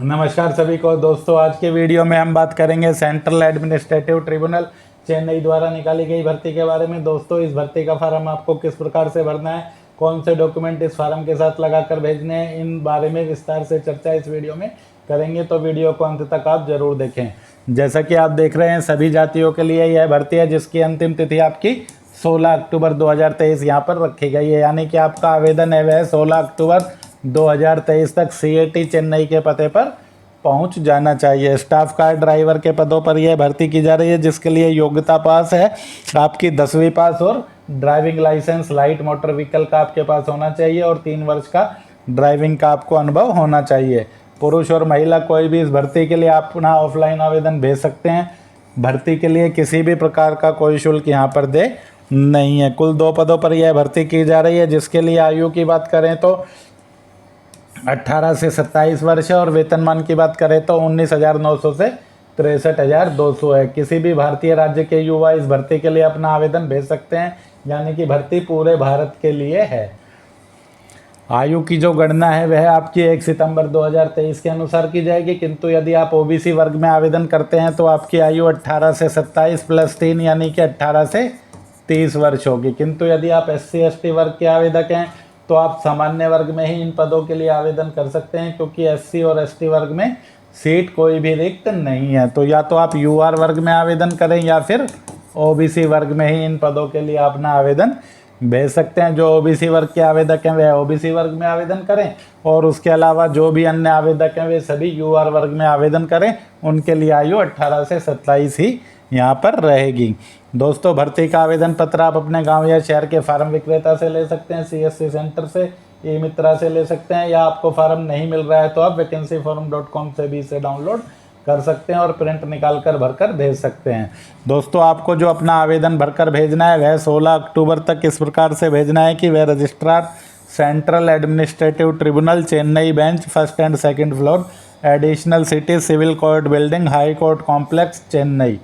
नमस्कार सभी को दोस्तों, आज के वीडियो में हम बात करेंगे सेंट्रल एडमिनिस्ट्रेटिव ट्रिब्यूनल चेन्नई द्वारा निकाली गई भर्ती के बारे में। दोस्तों, इस भर्ती का फॉर्म आपको किस प्रकार से भरना है, कौन से डॉक्यूमेंट इस फॉर्म के साथ लगाकर भेजने हैं, इन बारे में विस्तार से चर्चा इस वीडियो में करेंगे, तो वीडियो को अंत तक आप जरूर देखें। जैसा कि आप देख रहे हैं, सभी जातियों के लिए यह भर्ती है जिसकी अंतिम तिथि आपकी 16 अक्टूबर 2023 यहाँ पर रखी गई है। यानी कि आपका आवेदन है वह 16 अक्टूबर 2023 तक CAT चेन्नई के पते पर पहुंच जाना चाहिए। स्टाफ कार ड्राइवर के पदों पर यह भर्ती की जा रही है, जिसके लिए योग्यता पास है आपकी 10वीं पास और driving licence light motor vehicle का आपके पास होना चाहिए और 3 वर्ष का ड्राइविंग का आपको अनुभव होना चाहिए। पुरुष और महिला कोई भी इस भर्ती के लिए अपना ऑफलाइन आवेदन भेज सकते हैं। भर्ती के लिए किसी भी प्रकार का कोई शुल्क यहाँ पर दे नहीं है। कुल 2 पदों पर यह भर्ती की जा रही है, जिसके लिए आयु की बात करें तो 18 से 27 वर्ष है और वेतनमान की बात करें तो 19,900 से 63,200 है। किसी भी भारतीय राज्य के युवा इस भर्ती के लिए अपना आवेदन भेज सकते हैं, यानी कि भर्ती पूरे भारत के लिए है। आयु की जो गणना है वह आपकी 1 सितंबर 2023 के अनुसार की जाएगी, किंतु यदि आप OBC वर्ग में आवेदन करते हैं तो आपकी आयु 18 से 27 प्लस 3 यानी कि 18 से 30 वर्ष होगी। किंतु यदि आप SC ST वर्ग के आवेदक हैं तो आप सामान्य वर्ग में ही इन पदों के लिए आवेदन कर सकते हैं, क्योंकि SC और ST वर्ग में सीट कोई भी रिक्त नहीं है। तो या तो आप UR वर्ग में आवेदन करें या फिर OBC वर्ग में ही इन पदों के लिए अपना आवेदन भेज सकते हैं। जो OBC वर्ग के आवेदक हैं वह OBC वर्ग में आवेदन करें और उसके अलावा जो भी अन्य आवेदक हैं वे सभी UR वर्ग में आवेदन करें। उनके लिए आयु 18 से 27 ही यहाँ पर रहेगी। दोस्तों, भर्ती का आवेदन पत्र आप अपने गांव या शहर के फार्म विक्रेता से ले सकते हैं, CSC सेंटर से, ई-मित्रा से ले सकते हैं, या आपको फार्म नहीं मिल रहा है तो आप vacancyform.com से भी इसे डाउनलोड कर सकते हैं और प्रिंट निकाल कर भरकर भेज सकते हैं। दोस्तों, आपको जो अपना आवेदन भरकर भेजना है वह 16 अक्टूबर तक इस प्रकार से भेजना है कि वह registrar central administrative tribunal Chennai bench 1st and 2nd floor additional city civil court building high court complex Chennai,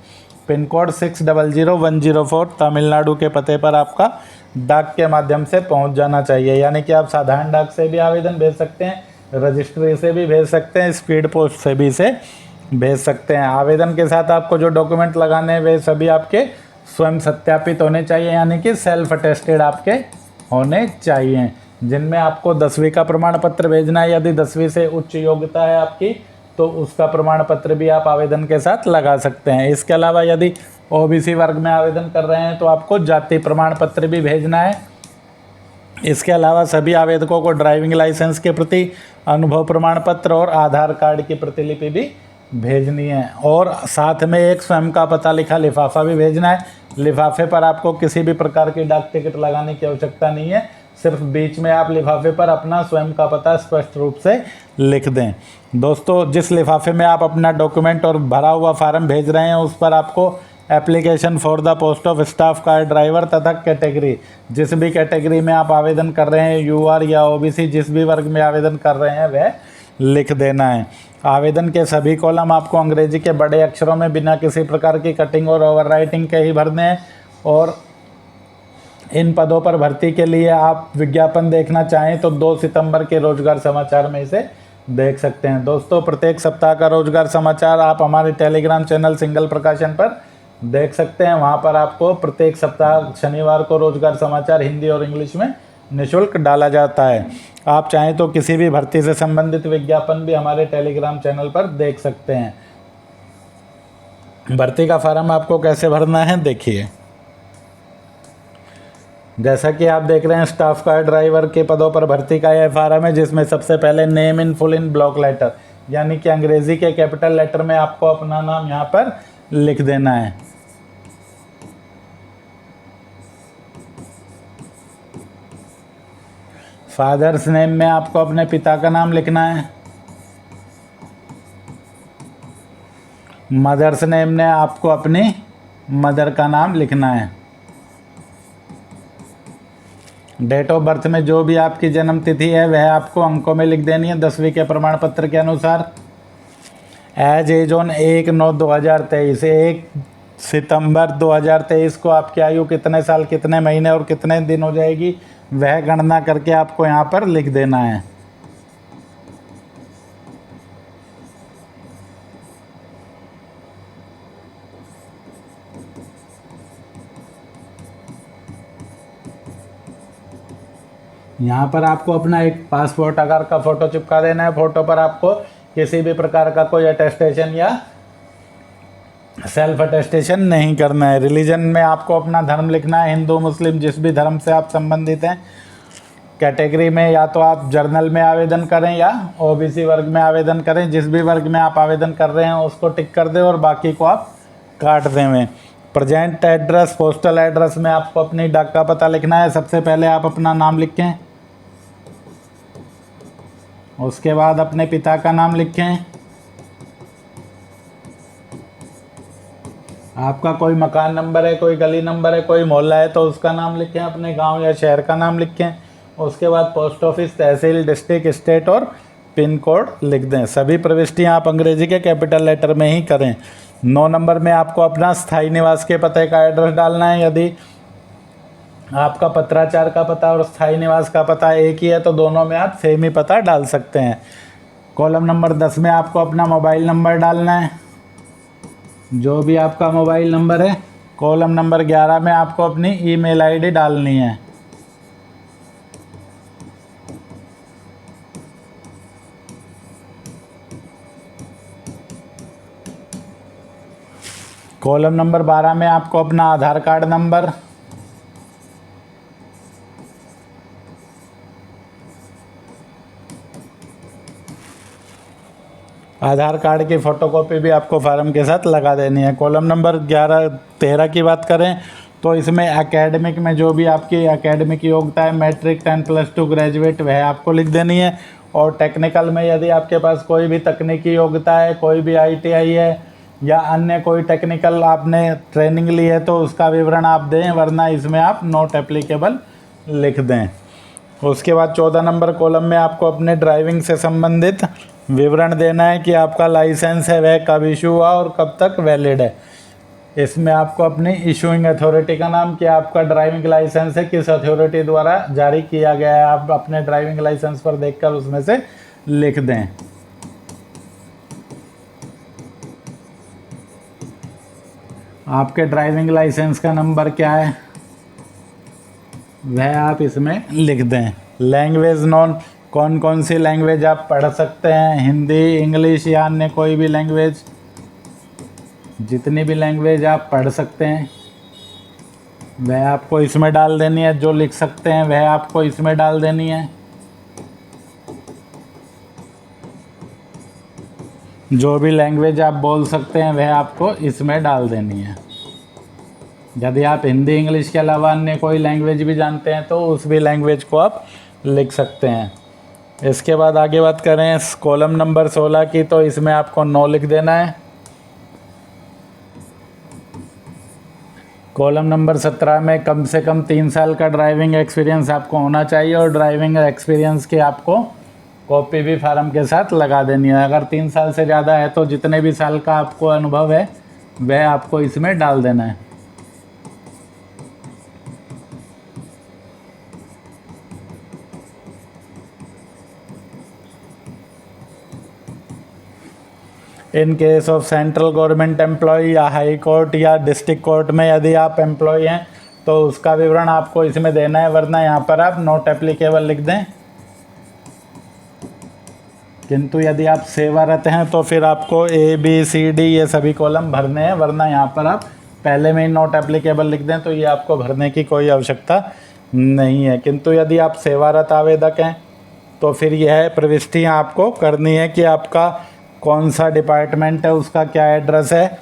pin code 600104 Tamil Nadu के पते पर आपका डाक के माध्यम से पहुंच जाना चाहिए। यानी कि आप साधारण डाक से भी आवेदन भेज सकते हैं, रजिस्ट्री से भी भेज सकते हैं, स्पीड पोस्ट से भी इसे भेज सकते हैं। आवेदन के साथ आपको जो डॉक्यूमेंट लगाने हैं वे सभी आपके स्वयं सत्यापित होने चाहिए, यानी कि सेल्फ अटेस्टेड आपके होने चाहिए, जिनमें आपको 10वीं का प्रमाण पत्र भेजना है। यदि 10वीं से उच्च योग्यता है आपकी तो उसका प्रमाण पत्र भी आप आवेदन के साथ लगा सकते हैं। इसके अलावा यदि OBC वर्ग में आवेदन कर रहे हैं तो आपको जाति प्रमाण पत्र भी भेजना है। इसके अलावा सभी आवेदकों को ड्राइविंग लाइसेंस के प्रति, अनुभव प्रमाण पत्र और आधार कार्ड की प्रतिलिपि भी भेजनी है और साथ में एक स्वयं का पता लिखा लिफाफा भी भेजना है। लिफाफे पर आपको किसी भी प्रकार की डाक टिकट लगाने की आवश्यकता नहीं है, सिर्फ बीच में आप लिफाफे पर अपना स्वयं का पता स्पष्ट रूप से लिख दें। दोस्तों, जिस लिफाफे में आप अपना डॉक्यूमेंट और भरा हुआ फार्म भेज रहे हैं उस पर आपको application for the post of staff car driver तथा कैटेगरी, जिस भी कैटेगरी में आप आवेदन कर रहे हैं, UR या OBC, जिस भी वर्ग में आवेदन कर रहे हैं वह लिख देना है। आवेदन के सभी कॉलम आपको अंग्रेजी के बड़े अक्षरों में बिना किसी प्रकार की कटिंग और ओवरराइटिंग के ही भरने हैं। और इन पदों पर भर्ती के लिए आप विज्ञापन देखना चाहें तो 2 सितंबर के रोजगार समाचार में इसे देख सकते हैं। दोस्तों, प्रत्येक सप्ताह का रोजगार समाचार आप हमारे टेलीग्राम चैनल सिंगल प्रकाशन पर देख सकते हैं। वहां पर आपको प्रत्येक सप्ताह शनिवार को रोजगार समाचार हिंदी और इंग्लिश में निःशुल्क डाला जाता है। आप चाहें तो किसी भी भर्ती से संबंधित विज्ञापन भी हमारे टेलीग्राम चैनल पर देख सकते हैं। भर्ती का फॉर्म आपको कैसे भरना है देखिए। जैसा कि आप देख रहे हैं, स्टाफ कार ड्राइवर के पदों पर भर्ती का यह फॉर्म है, जिसमें सबसे पहले name in full in block letter, यानी कि अंग्रेजी के कैपिटल लेटर में आपको अपना नाम यहाँ पर लिख देना है। फादर्स नेम में आपको अपने पिता का नाम लिखना है। मदर्स नेम में आपको अपनी मदर का नाम लिखना है। डेट ऑफ बर्थ में जो भी आपकी जन्म तिथि है वह आपको अंकों में लिख देनी है 10वीं के प्रमाण पत्र के अनुसार। एज ऑन 1/9/2023, 1 सितंबर 2023 को आपकी आयु कितने साल, कितने महीने और कितने दिन हो जाएगी वह गणना करके आपको यहाँ पर लिख देना है। यहाँ पर आपको अपना एक पासपोर्ट आकार का फ़ोटो चिपका देना है। फ़ोटो पर आपको किसी भी प्रकार का कोई अटेस्टेशन या सेल्फ अटेस्टेशन नहीं करना है। रिलीजन में आपको अपना धर्म लिखना है, हिंदू मुस्लिम जिस भी धर्म से आप संबंधित हैं। कैटेगरी में या तो आप जर्नल में आवेदन करें या ओबीसी वर्ग में आवेदन करें। जिस भी वर्ग में आप आवेदन कर रहे हैं उसको टिक कर दें और बाकी को आप काट दें। प्रेजेंट एड्रेस, पोस्टल एड्रेस में आपको अपनी डाक का पता लिखना है। सबसे पहले आप अपना नाम लिखें, उसके बाद अपने पिता का नाम लिखें। आपका कोई मकान नंबर है, कोई गली नंबर है, कोई मोहल्ला है तो उसका नाम लिखें, अपने गांव या शहर का नाम लिखें। उसके बाद पोस्ट ऑफिस, तहसील, डिस्ट्रिक्ट, स्टेट और पिन कोड लिख दें। सभी प्रविष्टियां आप अंग्रेजी के कैपिटल लेटर में ही करें। 9 नंबर में आपको अपना स्थायी निवास के पते का एड्रेस डालना है। यदि आपका पत्राचार का पता और स्थायी निवास का पता एक ही है तो दोनों में आप सेम ही पता डाल सकते हैं। कॉलम नंबर 10 में आपको अपना मोबाइल नंबर डालना है, जो भी आपका मोबाइल नंबर है। कॉलम नंबर 11 में आपको अपनी ईमेल आईडी डालनी है। कॉलम नंबर 12 में आपको अपना आधार कार्ड नंबर, आधार कार्ड की फ़ोटोकॉपी भी आपको फार्म के साथ लगा देनी है। कॉलम नंबर 13 की बात करें तो इसमें एकेडमिक में जो भी आपकी एकेडमिक योग्यता है, मैट्रिक, 10+2 ग्रेजुएट, वह आपको लिख देनी है। और टेक्निकल में यदि आपके पास कोई भी तकनीकी योग्यता है, कोई भी ITI है या अन्य कोई टेक्निकल आपने ट्रेनिंग ली है तो उसका विवरण आप दें, वरना इसमें आप नॉट एप्लीकेबल लिख दें। उसके बाद 14 नंबर कॉलम में आपको अपने ड्राइविंग से संबंधित विवरण देना है कि आपका लाइसेंस है वह कब इशू हुआ और कब तक वैलिड है। इसमें आपको अपनी इशूइंग अथॉरिटी का नाम, कि आपका ड्राइविंग लाइसेंस है किस अथॉरिटी द्वारा जारी किया गया है, आप अपने ड्राइविंग लाइसेंस पर देखकर उसमें से लिख दें। आपके ड्राइविंग लाइसेंस का नंबर क्या है वह आप इसमें लिख दें। लैंग्वेज नॉन, कौन कौन सी लैंग्वेज आप पढ़ सकते हैं, हिंदी, इंग्लिश या अन्य कोई भी लैंग्वेज, जितनी भी लैंग्वेज आप पढ़ सकते हैं वह आपको इसमें डाल देनी है। जो लिख सकते हैं वह आपको इसमें डाल देनी है। जो भी लैंग्वेज आप बोल सकते हैं वह आपको इसमें डाल देनी है। यदि आप हिंदी, इंग्लिश के अलावा अन्य कोई लैंग्वेज भी जानते हैं तो उस भी लैंग्वेज को आप लिख सकते हैं। इसके बाद आगे बात करें कॉलम नंबर 16 की, तो इसमें आपको नो लिख देना है। कॉलम नंबर 17 में कम से कम 3 साल का ड्राइविंग एक्सपीरियंस आपको होना चाहिए और ड्राइविंग एक्सपीरियंस की आपको कॉपी भी फार्म के साथ लगा देनी है। अगर 3 साल से ज़्यादा है तो जितने भी साल का आपको अनुभव है वह आपको इसमें डाल देना है। In case of central government employ या हाई कोर्ट या डिस्ट्रिक्ट कोर्ट में यदि आप एम्प्लॉय हैं तो उसका विवरण आपको इसमें देना है, वरना यहाँ पर आप नॉट एप्लीकेबल लिख दें। किंतु यदि आप सेवारत हैं तो फिर आपको ABCD ये सभी कॉलम भरने हैं, वरना यहाँ पर आप पहले में ही नॉट एप्लीकेबल लिख दें तो ये आपको भरने की कोई आवश्यकता नहीं है। किंतु यदि आप सेवारत आवेदक हैं तो फिर यह प्रविष्टियाँ आपको करनी है कि आपका कौन सा डिपार्टमेंट है, उसका क्या एड्रेस है,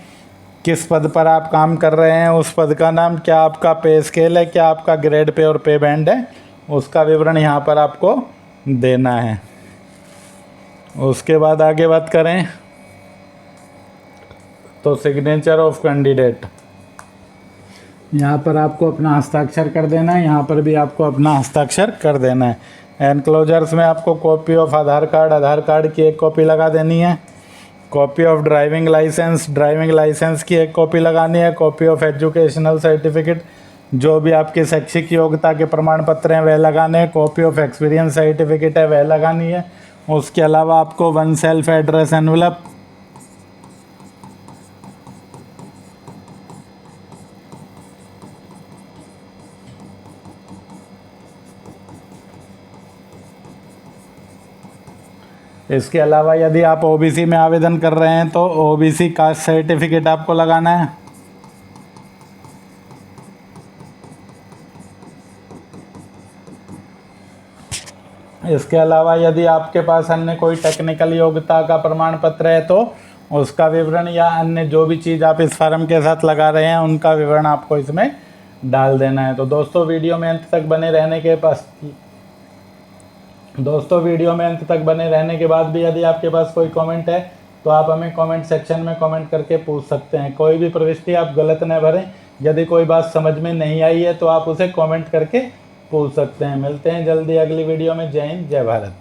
किस पद पर आप काम कर रहे हैं, उस पद का नाम, क्या आपका पे स्केल है, क्या आपका ग्रेड पे और पे बैंड है, उसका विवरण यहाँ पर आपको देना है। उसके बाद आगे बात करें तो सिग्नेचर ऑफ कैंडिडेट, यहाँ पर आपको अपना हस्ताक्षर कर देना है। यहाँ पर भी आपको अपना हस्ताक्षर कर देना है। एनक्लोजर्स में आपको कॉपी ऑफ आधार कार्ड की एक कॉपी लगा देनी है। कॉपी ऑफ ड्राइविंग लाइसेंस की एक कॉपी लगानी है। कॉपी ऑफ एजुकेशनल सर्टिफिकेट, जो भी आपकी शैक्षिक योग्यता के प्रमाण पत्र हैं वह लगाने हैं। कॉपी ऑफ एक्सपीरियंस सर्टिफिकेट है वह लगानी है। उसके अलावा आपको 1 सेल्फ एड्रेस एनवेलप, इसके अलावा यदि आप ओबीसी में आवेदन कर रहे हैं तो ओबीसी कास्ट सर्टिफिकेट आपको लगाना है। इसके अलावा यदि आपके पास अन्य कोई टेक्निकल योग्यता का प्रमाण पत्र है तो उसका विवरण या अन्य जो भी चीज़ आप इस फॉर्म के साथ लगा रहे हैं उनका विवरण आपको इसमें डाल देना है। तो दोस्तों वीडियो में अंत तक बने रहने के बाद भी यदि आपके पास कोई कमेंट है तो आप हमें कमेंट सेक्शन में कमेंट करके पूछ सकते हैं। कोई भी प्रविष्टि आप गलत न भरें। यदि कोई बात समझ में नहीं आई है तो आप उसे कमेंट करके पूछ सकते हैं। मिलते हैं जल्दी अगली वीडियो में। जय हिंद, जय भारत।